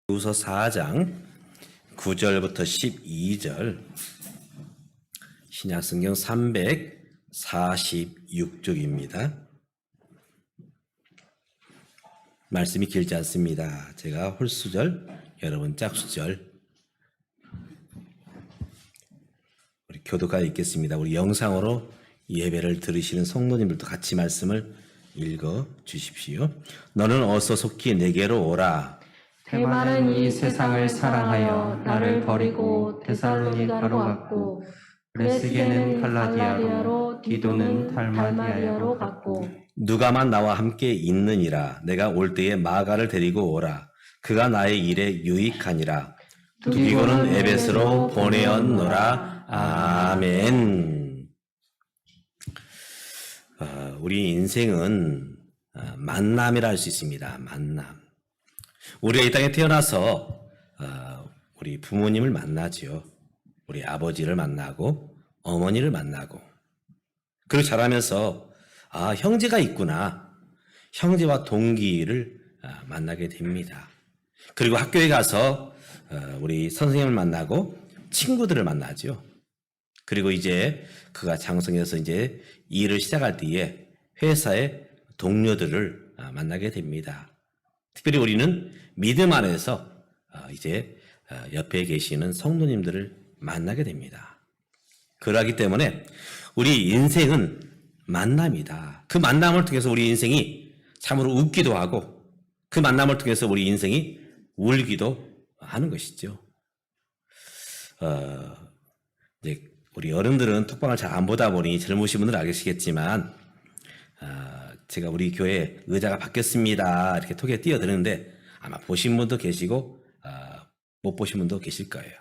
후서 4장 9절부터 12절 신약성경 346쪽입니다. 말씀이 길지 않습니다. 제가 홀수절, 여러분 짝수절 우리 교도가 있겠습니다. 우리 영상으로 예배를 들으시는 성도님들도 같이 말씀을 읽어 주십시오. 너는 어서 속히 내게로 오라. 데마는 이 세상을 사랑하여 나를 버리고 데살로니가로 갔고 그레스게는 갈라디아로 디도는 달마디아로 갔고 누가만 나와 함께 있느니라. 내가 올 때에 마가를 데리고 오라. 그가 나의 일에 유익하니라. 두기고는 에베스로 보내었노라. 아멘. 우리 인생은 만남이라 할 수 있습니다. 만남. 우리가 이 땅에 태어나서 우리 부모님을 만나죠. 우리 아버지를 만나고 어머니를 만나고 그리고 자라면서 형제가 있구나. 형제와 동기를 만나게 됩니다. 그리고 학교에 가서 우리 선생님을 만나고 친구들을 만나죠. 그리고 이제 그가 장성해서 이제 일을 시작할 때에 회사의 동료들을 만나게 됩니다. 특별히 우리는 믿음 안에서 이제 옆에 계시는 성도님들을 만나게 됩니다. 그러기 때문에 우리 인생은 만남이다. 그 만남을 통해서 우리 인생이 참으로 웃기도 하고 그 만남을 통해서 우리 인생이 울기도 하는 것이죠. 이제 우리 어른들은 톡방을 잘 안 보다 보니 젊으신 분들은 알겠시겠지만 제가 우리 교회 의자가 바뀌었습니다. 이렇게 톡에 띄워드리는데 아마 보신 분도 계시고 못 보신 분도 계실 거예요.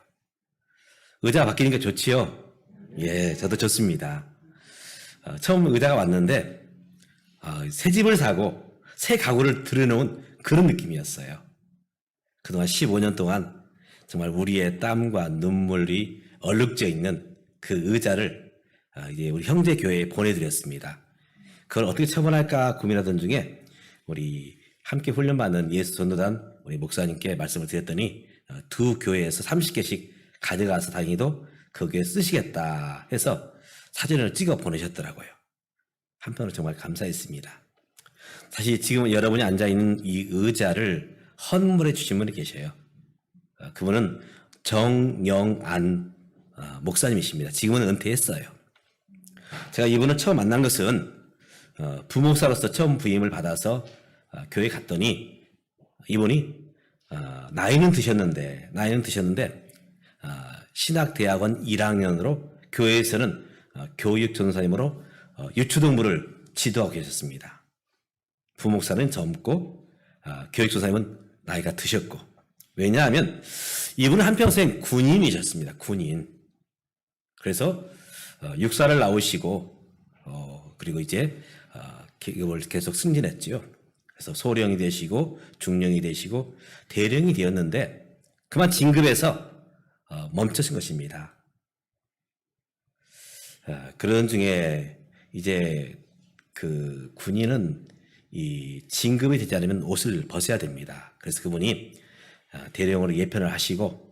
의자가 바뀌니까 좋지요? 예, 저도 좋습니다. 처음 의자가 왔는데 새 집을 사고 새 가구를 들여놓은 그런 느낌이었어요. 그동안 15년 동안 정말 우리의 땀과 눈물이 얼룩져 있는 그 의자를 이제 우리 형제 교회에 보내드렸습니다. 그걸 어떻게 처분할까 고민하던 중에 우리 함께 훈련받는 예수 전도단 우리 목사님께 말씀을 드렸더니 두 교회에서 30개씩 가져가서 다행히도 그 교회에 쓰시겠다 해서 사진을 찍어 보내셨더라고요. 한편으로 정말 감사했습니다. 사실 지금 여러분이 앉아있는 이 의자를 헌물해 주신 분이 계셔요. 그분은 정영안 목사님이십니다. 지금은 은퇴했어요. 제가 이분을 처음 만난 것은 부목사로서 처음 부임을 받아서 교회에 갔더니 이분이 나이는 드셨는데 신학대학원 1학년으로 교회에서는 교육전사님으로 유초등부를 지도하고 계셨습니다. 부목사는 젊고 교육전사님은 나이가 드셨고 왜냐하면 이분은 한평생 군인이셨습니다. 군인. 그래서 육사를 나오시고 그리고 이제 계급을 계속 승진했지요. 그래서 소령이 되시고 중령이 되시고 대령이 되었는데 그만 진급해서 멈춰진 것입니다. 그런 중에 이제 그 군인은 이 진급이 되지 않으면 옷을 벗어야 됩니다. 그래서 그분이 대령으로 예편을 하시고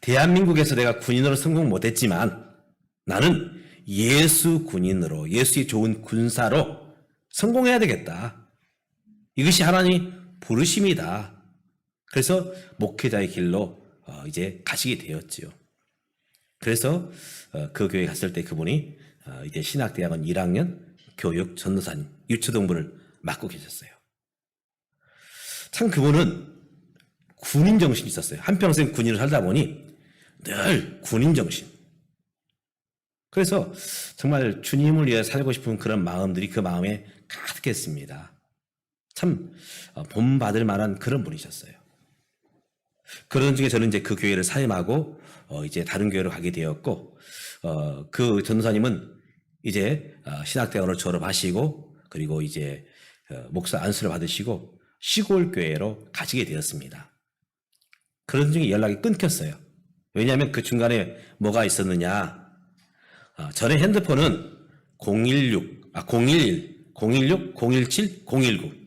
대한민국에서 내가 군인으로 성공 못했지만 나는 예수 군인으로 예수의 좋은 군사로 성공해야 되겠다. 이것이 하나님 부르심이다. 그래서 목회자의 길로 이제 가시게 되었지요. 그래서 그 교회에 갔을 때 그분이 이제 신학대학원 1학년 교육 전도사님 유초등부를 맡고 계셨어요. 참 그분은 군인 정신이 있었어요. 한평생 군인을 살다 보니 늘 군인 정신. 그래서 정말 주님을 위해 살고 싶은 그런 마음들이 그 마음에 가득했습니다. 참 본받을 만한 그런 분이셨어요. 그런 중에 저는 이제 그 교회를 사임하고 이제 다른 교회로 가게 되었고 그 전도사님은 이제 신학대학원을 졸업하시고 그리고 이제 목사 안수를 받으시고 시골 교회로 가시게 되었습니다. 그런 중에 연락이 끊겼어요. 왜냐하면 그 중간에 뭐가 있었느냐. 전에 핸드폰은 016, 011, 016, 017, 019.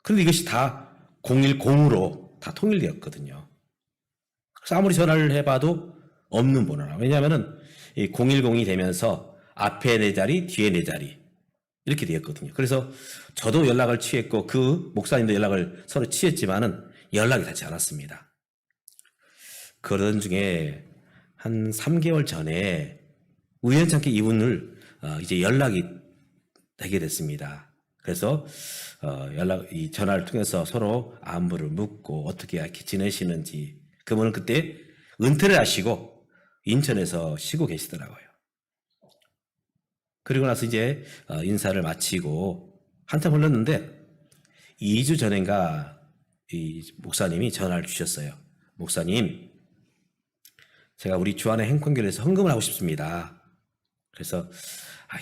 그런데 이것이 다 010으로 다 통일되었거든요. 그래서 아무리 전화를 해봐도 없는 번호라. 왜냐하면은 이 010이 되면서 앞에 4자리, 뒤에 4자리 이렇게 되었거든요. 그래서 저도 연락을 취했고 그 목사님도 연락을 서로 취했지만은 연락이 닿지 않았습니다. 그러던 중에 한 3개월 전에 우연찮게 이분을 이제 연락이 되게 됐습니다. 그래서 이 전화를 통해서 서로 안부를 묻고 어떻게 이렇게 지내시는지. 그분은 그때 은퇴를 하시고 인천에서 쉬고 계시더라고요. 그리고 나서 이제 인사를 마치고 한참 흘렀는데 2주 전인가 이 목사님이 전화를 주셨어요. 목사님, 제가 우리 주안의 행권교회에서 헌금을 하고 싶습니다. 그래서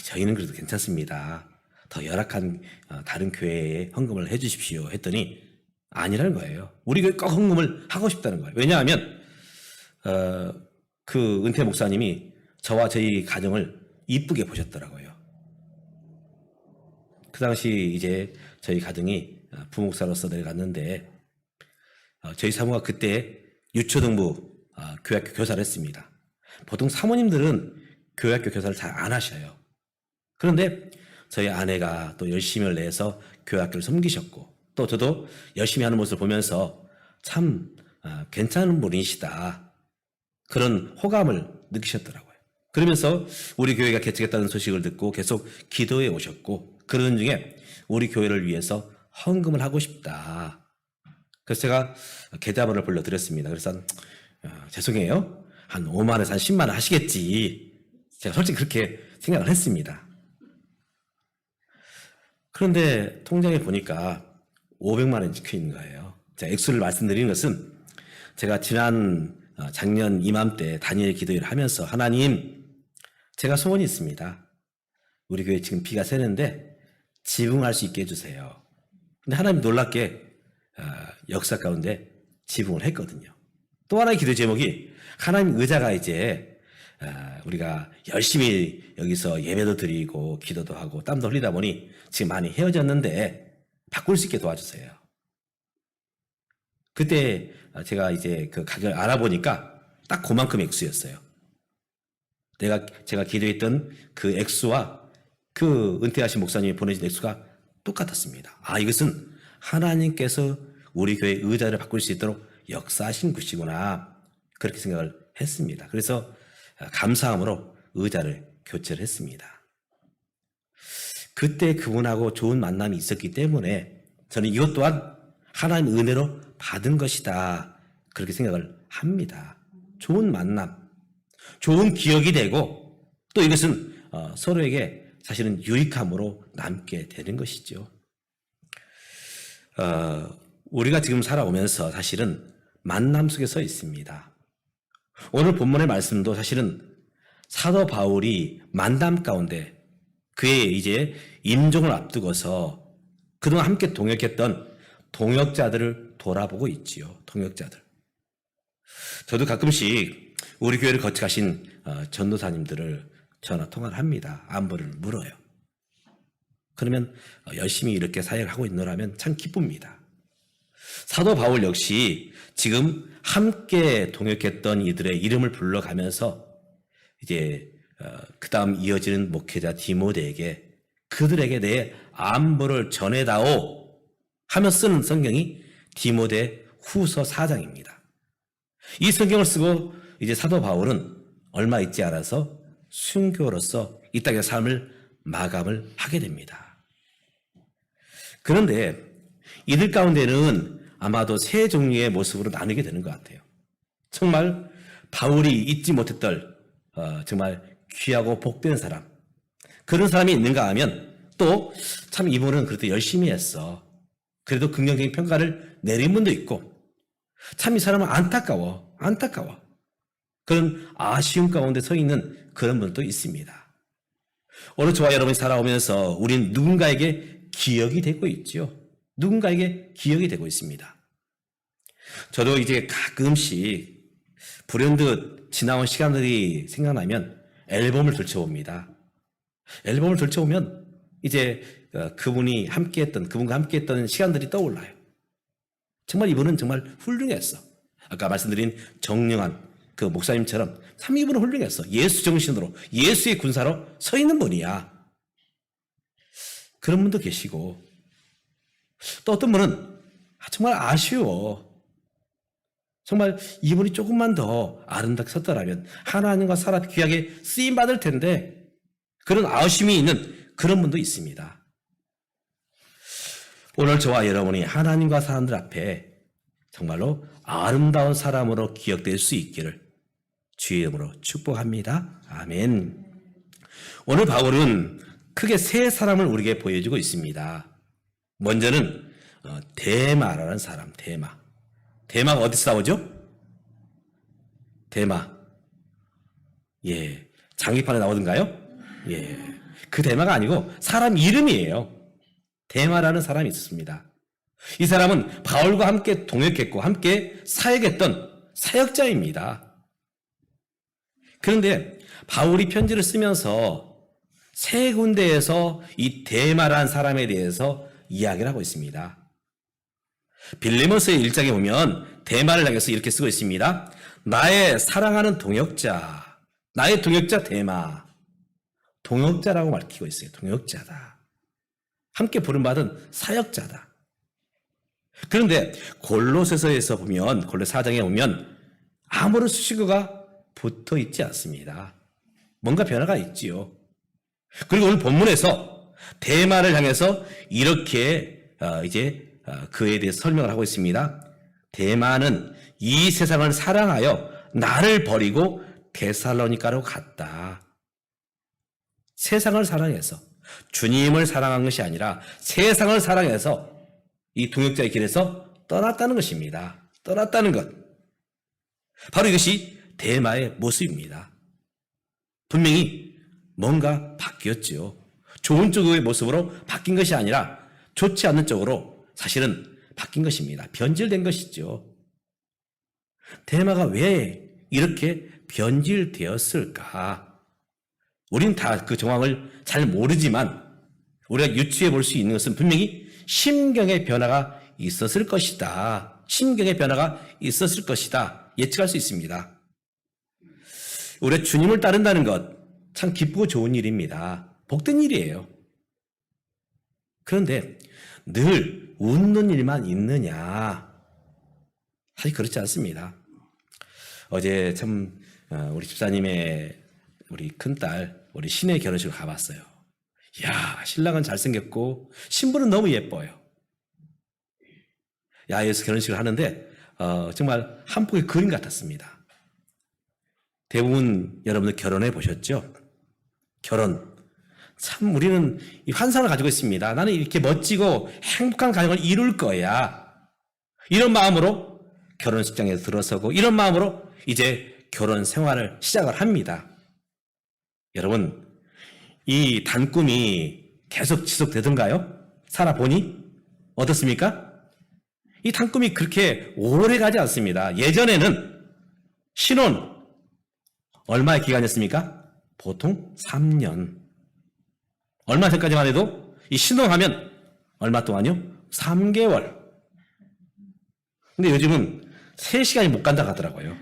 저희는 그래도 괜찮습니다. 더 열악한 다른 교회에 헌금을 해 주십시오 했더니 아니라는 거예요. 우리 교회 꼭 헌금을 하고 싶다는 거예요. 왜냐하면 그 은퇴 목사님이 저와 저희 가정을 이쁘게 보셨더라고요. 그 당시 이제 저희 가정이 부목사로서 내려갔는데 저희 사모가 그때 유초등부 교회학교 교사를 했습니다. 보통 사모님들은 교회학교 교사를 잘 안 하셔요. 그런데 저희 아내가 또 열심을 내서 교회학교를 섬기셨고 또 저도 열심히 하는 모습을 보면서 참 괜찮은 분이시다. 그런 호감을 느끼셨더라고요. 그러면서 우리 교회가 개척했다는 소식을 듣고 계속 기도해 오셨고 그런 중에 우리 교회를 위해서 헌금을 하고 싶다. 그래서 제가 계좌번호를 불러드렸습니다. 그래서 죄송해요. 한 5만원에서 한 10만원 하시겠지. 제가 솔직히 그렇게 생각을 했습니다. 그런데 통장에 보니까 500만원이 찍혀 있는 거예요. 제가 액수를 말씀드리는 것은 제가 작년 이맘때 단일 기도회를 하면서 하나님, 제가 소원이 있습니다. 우리 교회 지금 비가 새는데 지붕할 수 있게 해주세요. 근데 하나님 놀랍게 역사 가운데 지붕을 했거든요. 또 하나의 기도 제목이 하나님 의자가 이제 우리가 열심히 여기서 예배도 드리고 기도도 하고 땀도 흘리다 보니 지금 많이 헤어졌는데 바꿀 수 있게 도와주세요. 그때 제가 이제 그 가격을 알아보니까 딱 그만큼 액수였어요. 제가 기도했던 그 액수와 그 은퇴하신 목사님이 보내준 액수가 똑같았습니다. 이것은 하나님께서 우리 교회 의자를 바꿀 수 있도록 역사하신 것이구나. 그렇게 생각을 했습니다. 그래서 감사함으로 의자를 교체를 했습니다. 그때 그분하고 좋은 만남이 있었기 때문에 저는 이것 또한 하나님의 은혜로 받은 것이다. 그렇게 생각을 합니다. 좋은 만남, 좋은 기억이 되고 또 이것은 서로에게 사실은 유익함으로 남게 되는 것이죠. 우리가 지금 살아오면서 사실은 만남 속에 서 있습니다. 오늘 본문의 말씀도 사실은 사도 바울이 만남 가운데 그의 이제 임종을 앞두고서 그동안 함께 동역했던 동역자들을 돌아보고 있지요. 동역자들. 저도 가끔씩 우리 교회를 거쳐가신 전도사님들을 전화 통화를 합니다. 안부를 물어요. 그러면 열심히 이렇게 사역을 하고 있노라면 참 기쁩니다. 사도 바울 역시 지금 함께 동역했던 이들의 이름을 불러가면서 이제 그 다음 이어지는 목회자 디모데에게 그들에게 내 안부를 전해다오 하며 쓰는 성경이 디모데 후서 4장입니다. 이 성경을 쓰고 이제 사도 바울은 얼마 있지 않아서 순교로서 이 땅의 삶을 마감을 하게 됩니다. 그런데 이들 가운데는 아마도 세 종류의 모습으로 나누게 되는 것 같아요. 정말 바울이 잊지 못했던 정말 귀하고 복된 사람, 그런 사람이 있는가 하면 또 참 이분은 그래도 열심히 했어. 그래도 긍정적인 평가를 내린 분도 있고 참 이 사람은 안타까워. 그런 아쉬움 가운데 서 있는 그런 분도 있습니다. 오늘 저와 여러분이 살아오면서 우린 누군가에게 기억이 되고 있죠. 누군가에게 기억이 되고 있습니다. 저도 이제 가끔씩 불현듯 지나온 시간들이 생각나면 앨범을 들춰봅니다. 앨범을 들춰보면 이제 그분과 함께했던 시간들이 떠올라요. 정말 이분은 정말 훌륭했어. 아까 말씀드린 정령한 그 목사님처럼 참 이분은 훌륭했어. 예수 정신으로, 예수의 군사로 서 있는 분이야. 그런 분도 계시고, 또 어떤 분은 정말 아쉬워. 정말 이분이 조금만 더 아름답게 섰더라면 하나님과 살아 귀하게 쓰임받을 텐데, 그런 아쉬움이 있는 그런 분도 있습니다. 오늘 저와 여러분이 하나님과 사람들 앞에 정말로 아름다운 사람으로 기억될 수 있기를 주의 이름으로 축복합니다. 아멘. 오늘 바울은 크게 세 사람을 우리에게 보여주고 있습니다. 먼저는 데마라는 사람, 데마. 데마가 어디서 나오죠? 데마. 예. 장기판에 나오던가요? 예. 그 데마가 아니고 사람 이름이에요. 데마라는 사람이 있었습니다. 이 사람은 바울과 함께 동역했고 함께 사역했던 사역자입니다. 그런데 바울이 편지를 쓰면서 세 군데에서 이 데마라는 사람에 대해서 이야기를 하고 있습니다. 빌레몬서의 1장에 보면 데마를 향해서 이렇게 쓰고 있습니다. 나의 사랑하는 동역자, 나의 동역자 데마. 동역자라고 밝히고 있어요. 동역자다. 함께 부름받은 사역자다. 그런데 골로새서에서 보면, 골로 4장에 보면 아무런 수식어가 붙어 있지 않습니다. 뭔가 변화가 있지요. 그리고 오늘 본문에서 데마를 향해서 이렇게 그에 대해 설명을 하고 있습니다. 데마는 이 세상을 사랑하여 나를 버리고 데살로니가로 갔다. 세상을 사랑해서 주님을 사랑한 것이 아니라 세상을 사랑해서 이 동역자의 길에서 떠났다는 것입니다. 떠났다는 것. 바로 이것이 데마의 모습입니다. 분명히 뭔가 바뀌었죠. 좋은 쪽의 모습으로 바뀐 것이 아니라 좋지 않는 쪽으로 사실은 바뀐 것입니다. 변질된 것이죠. 데마가 왜 이렇게 변질되었을까? 우린 다 그 정황을 잘 모르지만 우리가 유추해 볼 수 있는 것은 분명히 심경의 변화가 있었을 것이다. 심경의 변화가 있었을 것이다. 예측할 수 있습니다. 우리가 주님을 따른다는 것 참 기쁘고 좋은 일입니다. 복된 일이에요. 그런데 늘 웃는 일만 있느냐? 사실 그렇지 않습니다. 어제 참 우리 집사님의 우리 큰딸 우리 신의 결혼식을 가봤어요. 이야, 신랑은 잘생겼고 신부는 너무 예뻐요. 야외에서 결혼식을 하는데 정말 한 폭의 그림 같았습니다. 대부분 여러분들 결혼해 보셨죠? 결혼. 참 우리는 이 환상을 가지고 있습니다. 나는 이렇게 멋지고 행복한 가정을 이룰 거야. 이런 마음으로 결혼식장에 들어서고 이런 마음으로 이제 결혼 생활을 시작을 합니다. 여러분, 이 단꿈이 계속 지속되던가요? 살아보니 어떻습니까? 이 단꿈이 그렇게 오래 가지 않습니다. 예전에는 신혼 얼마의 기간이었습니까? 보통 3년. 얼마 전까지만 해도 이 신혼하면 얼마 동안요? 3개월. 근데 요즘은 3시간이 못 간다고 하더라고요.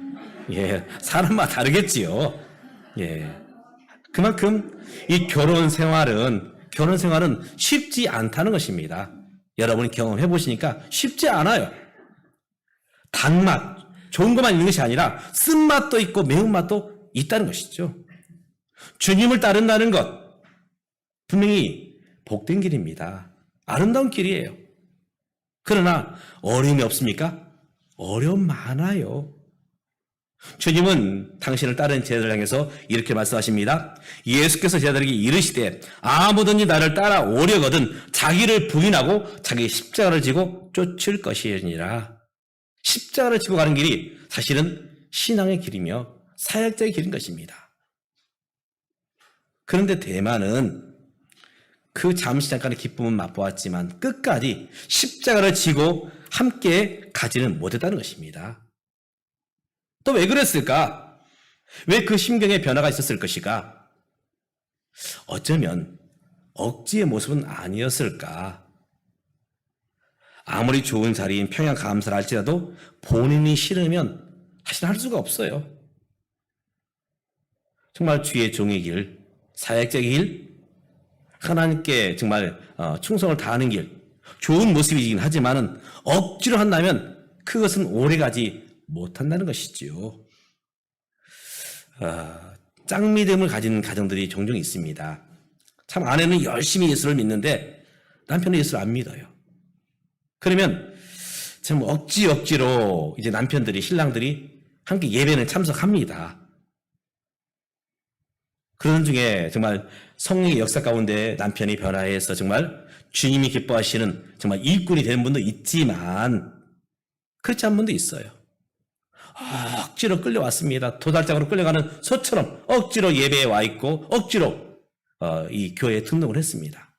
예, 사람마다 다르겠지요. 예. 그만큼 이 결혼 생활은 쉽지 않다는 것입니다. 여러분이 경험해 보시니까 쉽지 않아요. 단맛, 좋은 것만 있는 것이 아니라 쓴맛도 있고 매운맛도 있다는 것이죠. 주님을 따른다는 것, 분명히 복된 길입니다. 아름다운 길이에요. 그러나 어려움이 없습니까? 어려움 많아요. 주님은 당신을 따르는 제자들을 향해서 이렇게 말씀하십니다. 예수께서 제자들에게 이르시되 아무든지 나를 따라오려거든 자기를 부인하고 자기 십자가를 지고 쫓을 것이니라. 십자가를 지고 가는 길이 사실은 신앙의 길이며 사역자의 길인 것입니다. 그런데 대만은 그 잠시 잠깐의 기쁨은 맛보았지만 끝까지 십자가를 지고 함께 가지는 못했다는 것입니다. 또 왜 그랬을까? 왜 그 심경의 변화가 있었을 것일까? 어쩌면 억지의 모습은 아니었을까? 아무리 좋은 자리인 평양 감사를 할지라도 본인이 싫으면 사실 할 수가 없어요. 정말 주의 종의 길, 사역자의 길, 하나님께 정말 충성을 다하는 길, 좋은 모습이긴 하지만은 억지로 한다면 그것은 오래가지 못한다는 것이지요. 짱믿음을 가진 가정들이 종종 있습니다. 참 아내는 열심히 예수를 믿는데 남편은 예수를 안 믿어요. 그러면 참 억지로 이제 남편들이, 신랑들이 함께 예배는 참석합니다. 그런 중에 정말 성령의 역사 가운데 남편이 변화해서 정말 주님이 기뻐하시는 정말 일꾼이 되는 분도 있지만 그렇지 않은 분도 있어요. 억지로 끌려왔습니다. 도달장으로 끌려가는 소처럼 억지로 예배에 와 있고 억지로 이 교회에 등록을 했습니다.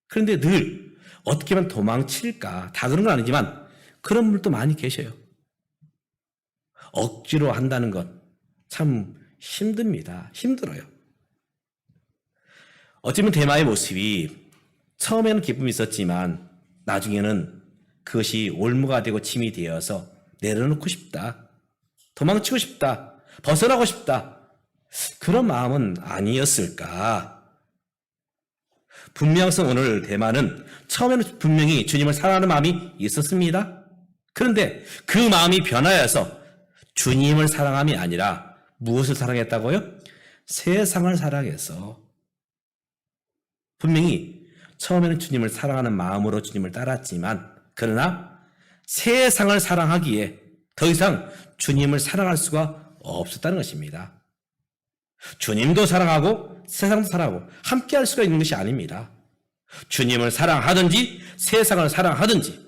그런데 늘 어떻게 하면 도망칠까? 다 그런 건 아니지만 그런 분들도 많이 계셔요. 억지로 한다는 것 참 힘듭니다. 힘들어요. 어쩌면 대마의 모습이 처음에는 기쁨이 있었지만 나중에는 그것이 올무가 되고 짐이 되어서 내려놓고 싶다, 도망치고 싶다, 벗어나고 싶다, 그런 마음은 아니었을까? 분명성 오늘 대마는 처음에는 분명히 주님을 사랑하는 마음이 있었습니다. 그런데 그 마음이 변하여서 주님을 사랑함이 아니라 무엇을 사랑했다고요? 세상을 사랑해서. 분명히 처음에는 주님을 사랑하는 마음으로 주님을 따랐지만 그러나 세상을 사랑하기에 더 이상 주님을 사랑할 수가 없었다는 것입니다. 주님도 사랑하고 세상도 사랑하고 함께 할 수가 있는 것이 아닙니다. 주님을 사랑하든지 세상을 사랑하든지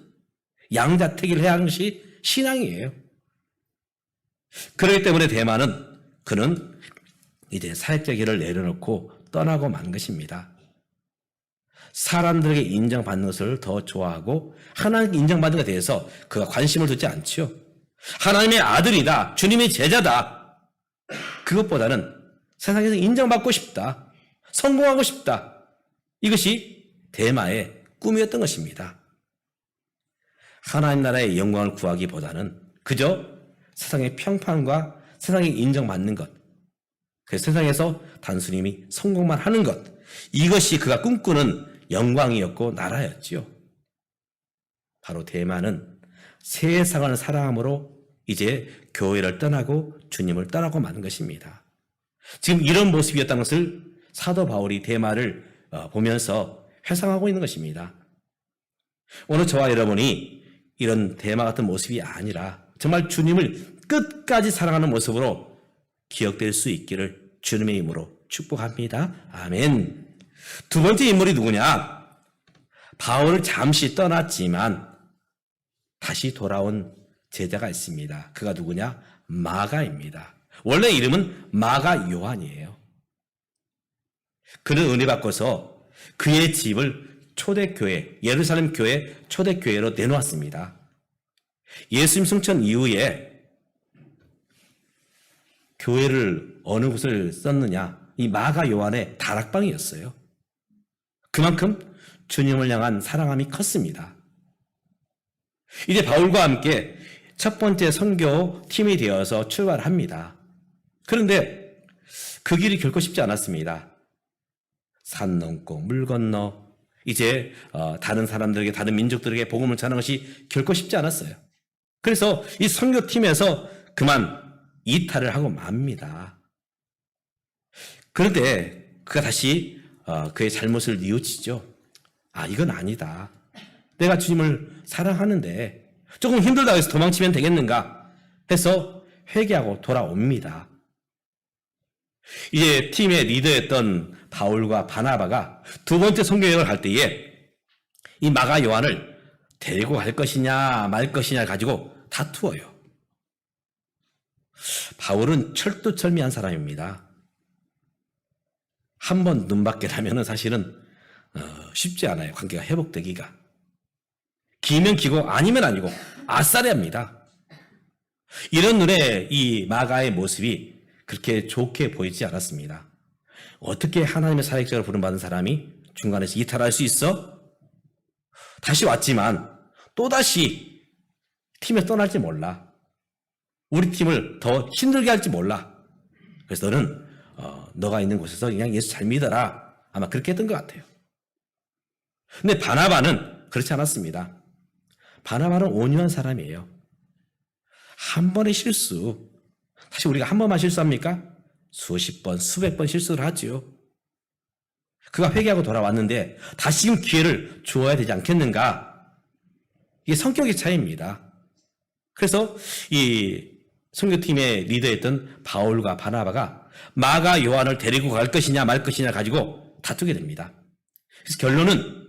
양자택일을 해야 하는 것이 신앙이에요. 그렇기 때문에 대마는 그는 이제 사역자 길을 내려놓고 떠나고 만 것입니다. 사람들에게 인정받는 것을 더 좋아하고 하나님께 인정받는 것에 대해서 그가 관심을 두지 않지요. 하나님의 아들이다, 주님의 제자다, 그것보다는 세상에서 인정받고 싶다, 성공하고 싶다, 이것이 대마의 꿈이었던 것입니다. 하나님 나라의 영광을 구하기보다는 그저 세상의 평판과 세상에 인정받는 것, 그 세상에서 단순히 성공만 하는 것, 이것이 그가 꿈꾸는 영광이었고 나라였지요. 바로 대마는 세상을 사랑함으로 이제 교회를 떠나고 주님을 떠나고 마는 것입니다. 지금 이런 모습이었다는 것을 사도 바울이 대마를 보면서 회상하고 있는 것입니다. 오늘 저와 여러분이 이런 대마 같은 모습이 아니라 정말 주님을 끝까지 사랑하는 모습으로 기억될 수 있기를 주님의 이름으로 축복합니다. 아멘. 두 번째 인물이 누구냐? 바울을 잠시 떠났지만 다시 돌아온 제자가 있습니다. 그가 누구냐? 마가입니다. 원래 이름은 마가 요한이에요. 그는 은혜 받고서 그의 집을 초대교회, 예루살렘 교회 초대교회로 내놓았습니다. 예수님 승천 이후에 교회를 어느 곳을 썼느냐? 이 마가 요한의 다락방이었어요. 그만큼 주님을 향한 사랑함이 컸습니다. 이제 바울과 함께 첫 번째 선교 팀이 되어서 출발합니다. 그런데 그 길이 결코 쉽지 않았습니다. 산 넘고 물 건너 이제 다른 사람들에게, 다른 민족들에게 복음을 전하는 것이 결코 쉽지 않았어요. 그래서 이 선교팀에서 그만 이탈을 하고 맙니다. 그런데 그가 다시 그의 잘못을 뉘우치죠. 이건 아니다. 내가 주님을 사랑하는데 조금 힘들다고 해서 도망치면 되겠는가 해서 회개하고 돌아옵니다. 이제 팀의 리더였던 바울과 바나바가 두 번째 선교여행을 갈 때에 이 마가 요한을 데리고 갈 것이냐 말 것이냐 가지고 다투어요. 바울은 철두철미한 사람입니다. 한번 눈밖에 나면은 사실은 쉽지 않아요. 관계가 회복되기가. 기면 기고 아니면 아니고 아싸리합니다. 이런 눈에 이 마가의 모습이 그렇게 좋게 보이지 않았습니다. 어떻게 하나님의 사역자로 부름받은 사람이 중간에서 이탈할 수 있어? 다시 왔지만 또다시 팀에 떠날지 몰라. 우리 팀을 더 힘들게 할지 몰라. 그래서 너는 너가 있는 곳에서 그냥 예수 잘 믿어라. 아마 그렇게 했던 것 같아요. 근데 바나바는 그렇지 않았습니다. 바나바는 온유한 사람이에요. 한 번의 실수, 사실 우리가 한 번만 실수합니까? 수십 번, 수백 번 실수를 하지요. 그가 회개하고 돌아왔는데 다시금 기회를 주어야 되지 않겠는가? 이게 성격의 차이입니다. 그래서 이 선교팀의 리더였던 바울과 바나바가 마가 요한을 데리고 갈 것이냐 말 것이냐 가지고 다투게 됩니다. 그래서 결론은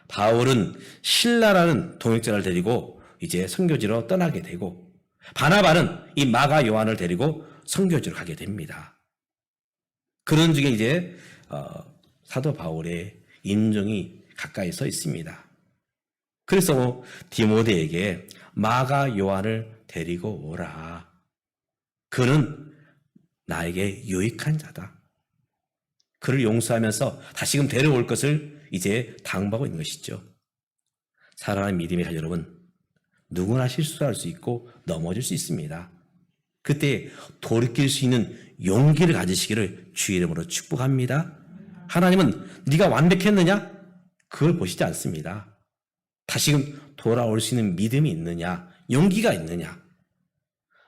바울은 실라라는 동역자를 데리고 이제 선교지로 떠나게 되고 바나바는 이 마가 요한을 데리고 선교지로 가게 됩니다. 그런 중에 이제 사도 바울의 인종이 가까이 서 있습니다. 그래서 디모데에게 마가 요한을 데리고 오라. 그는 나에게 유익한 자다. 그를 용서하면서 다시금 데려올 것을 이제 당부하고 있는 것이죠. 사랑하는 믿음의 가족 여러분, 누구나 실수할 수 있고 넘어질 수 있습니다. 그때 돌이킬 수 있는 용기를 가지시기를 주의 이름으로 축복합니다. 하나님은 네가 완벽했느냐? 그걸 보시지 않습니다. 다시금 돌아올 수 있는 믿음이 있느냐? 용기가 있느냐?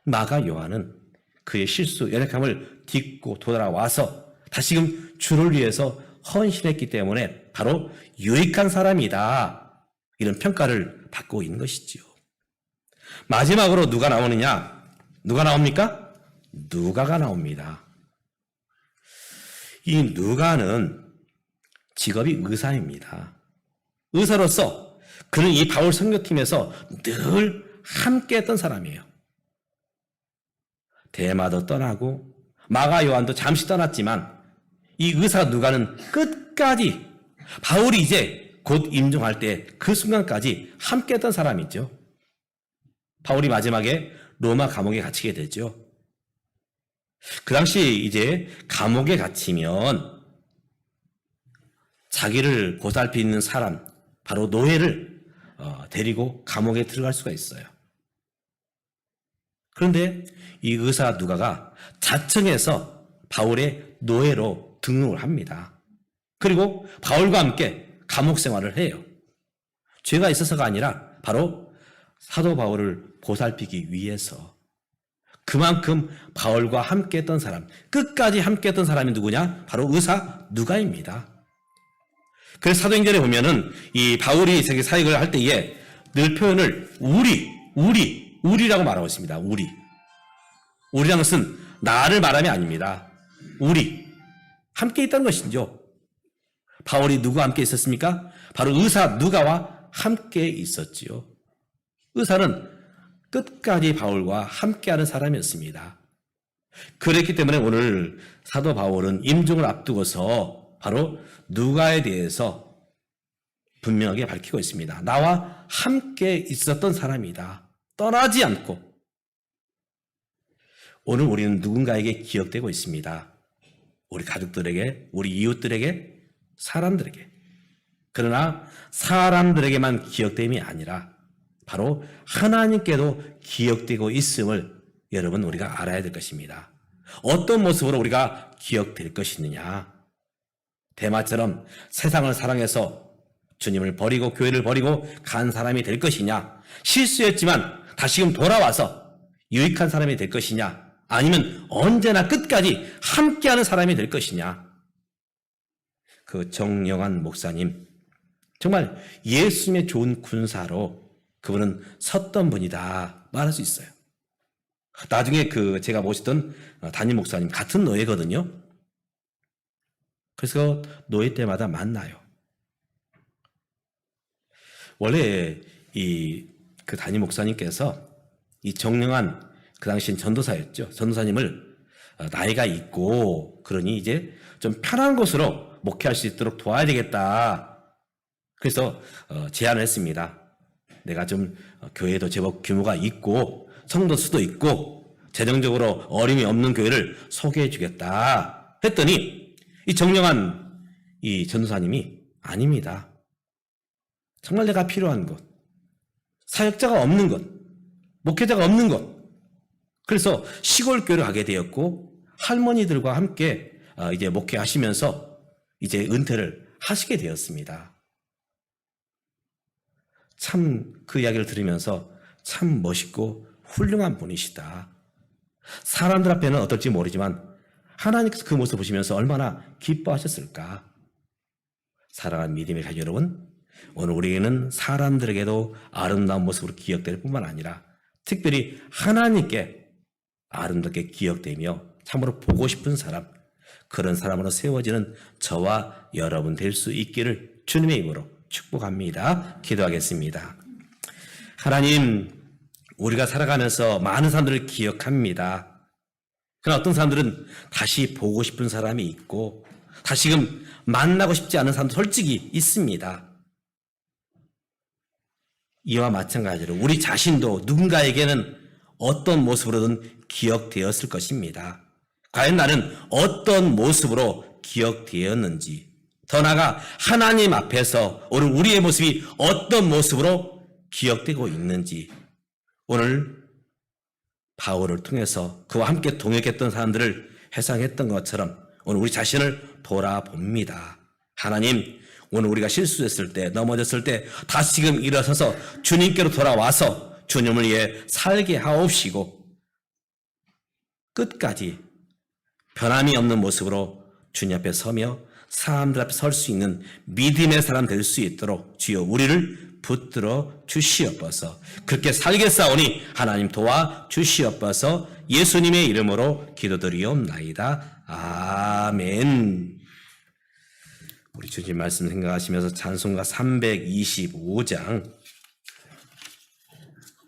마가 요한은 그의 실수, 연약함을 딛고 돌아와서 다시금 주를 위해서 헌신했기 때문에 바로 유익한 사람이다. 이런 평가를 받고 있는 것이지요. 마지막으로 누가 나오느냐? 누가 나옵니까? 누가가 나옵니다. 이 누가는 직업이 의사입니다. 의사로서 그는 이 바울 선교팀에서 늘 함께 했던 사람이에요. 데마도 떠나고 마가 요한도 잠시 떠났지만 이 의사 누가는 끝까지 바울이 이제 곧 임종할 때 그 순간까지 함께 했던 사람이죠. 바울이 마지막에 로마 감옥에 갇히게 되죠. 그 당시 이제 감옥에 갇히면 자기를 보살피는 사람, 바로 노예를 데리고 감옥에 들어갈 수가 있어요. 그런데 이 의사 누가가 자청해서 바울의 노예로 등록을 합니다. 그리고 바울과 함께 감옥 생활을 해요. 죄가 있어서가 아니라 바로 사도 바울을 보살피기 위해서. 그만큼 바울과 함께했던 사람, 끝까지 함께했던 사람이 누구냐? 바로 의사 누가입니다. 그래서 사도행전에 보면은 이 바울이 세계 사역을 할 때에 늘 표현을 우리라고 말하고 있습니다. 우리라는 것은 나를 말함이 아닙니다. 우리 함께 있다는 것이죠. 바울이 누구와 함께 있었습니까? 바로 의사 누가와 함께 있었지요. 의사는 끝까지 바울과 함께하는 사람이었습니다. 그랬기 때문에 오늘 사도 바울은 임종을 앞두고서 바로 누가에 대해서 분명하게 밝히고 있습니다. 나와 함께 있었던 사람이다. 떠나지 않고. 오늘 우리는 누군가에게 기억되고 있습니다. 우리 가족들에게, 우리 이웃들에게, 사람들에게. 그러나 사람들에게만 기억됨이 아니라 바로 하나님께도 기억되고 있음을 여러분 우리가 알아야 될 것입니다. 어떤 모습으로 우리가 기억될 것이느냐? 데마처럼 세상을 사랑해서 주님을 버리고 교회를 버리고 간 사람이 될 것이냐? 실수했지만 다시금 돌아와서 유익한 사람이 될 것이냐? 아니면 언제나 끝까지 함께하는 사람이 될 것이냐? 그 정영환 목사님, 정말 예수님의 좋은 군사로 그분은 섰던 분이다 말할 수 있어요. 나중에 제가 모시던 담임 목사님 같은 노예거든요. 그래서 노예 때마다 만나요. 원래 그 담임 목사님께서 이 정영환 그 당시엔 전도사였죠. 전도사님을 나이가 있고 그러니 이제 좀 편한 곳으로 목회할 수 있도록 도와야 되겠다. 그래서 제안을 했습니다. 내가 좀 교회도 제법 규모가 있고 성도 수도 있고 재정적으로 어림이 없는 교회를 소개해 주겠다 했더니 이 정영환 이 전도사님이 아닙니다. 정말 내가 필요한 곳, 사역자가 없는 곳, 목회자가 없는 곳. 그래서 시골 교회를 가게 되었고 할머니들과 함께 이제 목회하시면서 이제 은퇴를 하시게 되었습니다. 참 그 이야기를 들으면서 참 멋있고 훌륭한 분이시다. 사람들 앞에는 어떨지 모르지만 하나님께서 그 모습을 보시면서 얼마나 기뻐하셨을까. 사랑하는 믿음의 가족 여러분, 오늘 우리에게는 사람들에게도 아름다운 모습으로 기억될 뿐만 아니라 특별히 하나님께 아름답게 기억되며 참으로 보고 싶은 사람, 그런 사람으로 세워지는 저와 여러분 될 수 있기를 주님의 이름으로 축복합니다. 기도하겠습니다. 하나님, 우리가 살아가면서 많은 사람들을 기억합니다. 그러나 어떤 사람들은 다시 보고 싶은 사람이 있고 다시금 만나고 싶지 않은 사람도 솔직히 있습니다. 이와 마찬가지로 우리 자신도 누군가에게는 어떤 모습으로든 기억되었을 것입니다. 과연 나는 어떤 모습으로 기억되었는지, 더 나아가 하나님 앞에서 오늘 우리의 모습이 어떤 모습으로 기억되고 있는지, 오늘 바울을 통해서 그와 함께 동역했던 사람들을 회상했던 것처럼 오늘 우리 자신을 돌아봅니다. 하나님, 오늘 우리가 실수했을 때, 넘어졌을 때 다시금 일어서서 주님께로 돌아와서 주님을 위해 살게 하옵시고 끝까지 변함이 없는 모습으로 주님 앞에 서며 사람들 앞에 설 수 있는 믿음의 사람 될 수 있도록 주여 우리를 붙들어 주시옵소서. 그렇게 살겠사오니 하나님 도와 주시옵소서. 예수님의 이름으로 기도드리옵나이다. 아멘. 우리 주님 말씀 생각하시면서 찬송가 325장